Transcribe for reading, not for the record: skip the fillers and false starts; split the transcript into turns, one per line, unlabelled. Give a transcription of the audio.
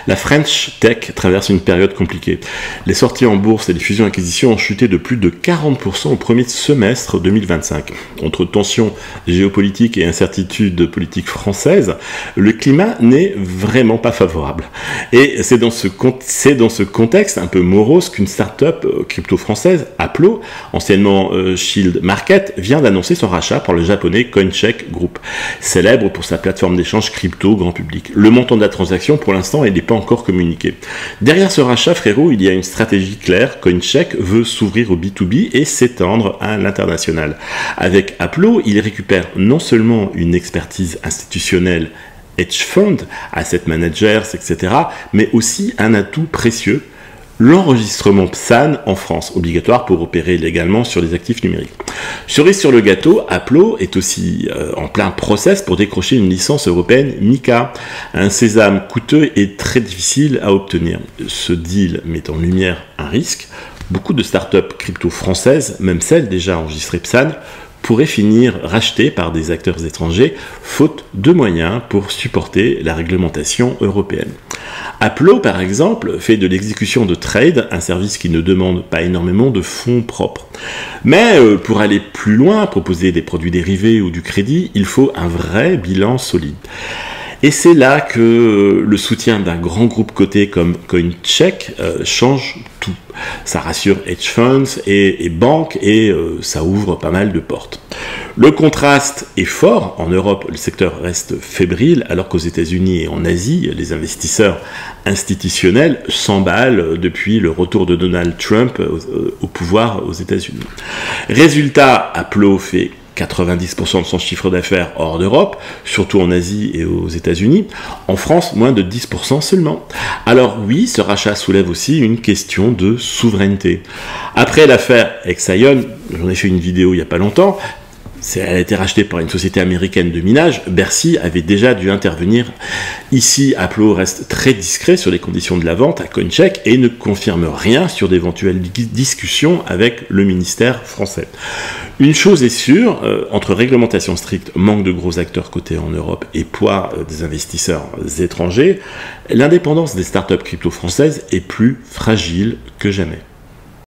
La French Tech traverse une période compliquée. Les sorties en bourse et les fusions-acquisitions ont chuté de plus de 40% au premier semestre 2025. Entre tensions géopolitiques et incertitudes politiques françaises, le climat n'est vraiment pas favorable. Et c'est dans ce contexte un peu morose qu'une start-up crypto française, Aplo, anciennement Shield Market, vient d'annoncer son rachat par le japonais Coincheck Group, célèbre pour sa plateforme d'échange crypto grand public. Le montant de la transaction, pour l'instant, il n'est pas encore communiqué. Derrière ce rachat, frérot, il y a une stratégie claire. Coincheck veut s'ouvrir au B2B et s'étendre à l'international. Avec Aplo, il récupère non seulement une expertise institutionnelle, hedge fund, asset managers, etc., mais aussi un atout précieux, l'enregistrement PSAN en France, obligatoire pour opérer légalement sur les actifs numériques. Cerise sur le gâteau, Aplo est aussi en plein process pour décrocher une licence européenne MiCA, un sésame coûteux et très difficile à obtenir. Ce deal met en lumière un risque. Beaucoup de startups crypto françaises, même celles déjà enregistrées PSAN, pourraient finir rachetées par des acteurs étrangers, faute de moyens pour supporter la réglementation européenne. Aplo, par exemple, fait de l'exécution de trade un service qui ne demande pas énormément de fonds propres. Mais pour aller plus loin, proposer des produits dérivés ou du crédit, il faut un vrai bilan solide. Et c'est là que le soutien d'un grand groupe coté comme Coincheck change tout. Ça rassure hedge funds et banques et ça ouvre pas mal de portes. Le contraste est fort. En Europe, le secteur reste fébrile, alors qu'aux États-Unis et en Asie, les investisseurs institutionnels s'emballent depuis le retour de Donald Trump au pouvoir aux États-Unis. Résultat, Aplo fait 90% de son chiffre d'affaires hors d'Europe, surtout en Asie et aux États-Unis. En France, moins de 10% seulement. Alors oui, ce rachat soulève aussi une question de souveraineté. Après l'affaire Exaion, j'en ai fait une vidéo il n'y a pas longtemps, elle a été rachetée par une société américaine de minage. Bercy avait déjà dû intervenir. Ici, Aplo reste très discret sur les conditions de la vente à Coincheck et ne confirme rien sur d'éventuelles discussions avec le ministère français. Une chose est sûre, entre réglementation stricte, manque de gros acteurs cotés en Europe et poids des investisseurs étrangers, l'indépendance des startups crypto françaises est plus fragile que jamais.